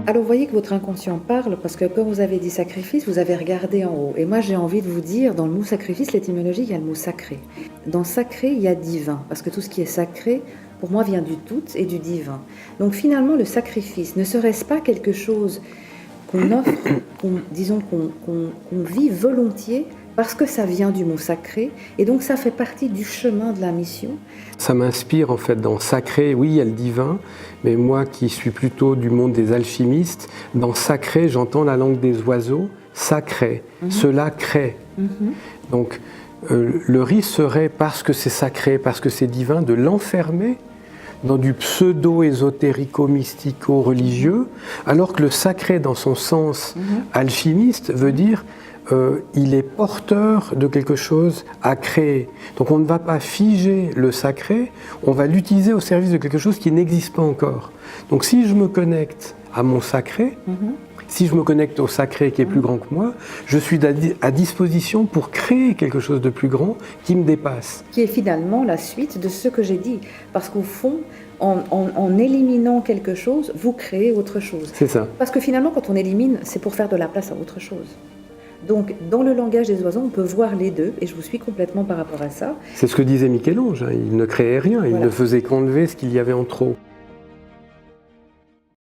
Alors vous voyez que votre inconscient parle, parce que quand vous avez dit sacrifice, vous avez regardé en haut. Et moi j'ai envie de vous dire, dans le mot sacrifice, l'étymologie, il y a le mot sacré. Dans sacré, il y a divin, parce que tout ce qui est sacré, pour moi, vient du tout et du divin. Donc finalement, le sacrifice, ne serait-ce pas quelque chose qu'on offre, disons qu'on vit volontiers, parce que ça vient du mot sacré, et donc ça fait partie du chemin de la mission. Ça m'inspire en fait dans sacré, oui il y a le divin, mais moi qui suis plutôt du monde des alchimistes, dans sacré j'entends la langue des oiseaux, sacré, cela crée. Donc le risque serait, parce que c'est sacré, parce que c'est divin, de l'enfermer dans du pseudo-ésotérico-mystico-religieux, alors que le sacré dans son sens alchimiste veut dire il est porteur de quelque chose à créer. Donc on ne va pas figer le sacré, on va l'utiliser au service de quelque chose qui n'existe pas encore. Donc si je me connecte à mon sacré, si je me connecte au sacré qui est plus grand que moi, je suis à disposition pour créer quelque chose de plus grand qui me dépasse. Qui est finalement la suite de ce que j'ai dit. Parce qu'au fond, en éliminant quelque chose, vous créez autre chose. C'est ça. Parce que finalement, quand on élimine, c'est pour faire de la place à autre chose. Donc, dans le langage des oiseaux, on peut voir les deux, et je vous suis complètement par rapport à ça. C'est ce que disait Michel-Ange, hein. Il ne créait rien, il ne faisait qu'enlever ce qu'il y avait en trop.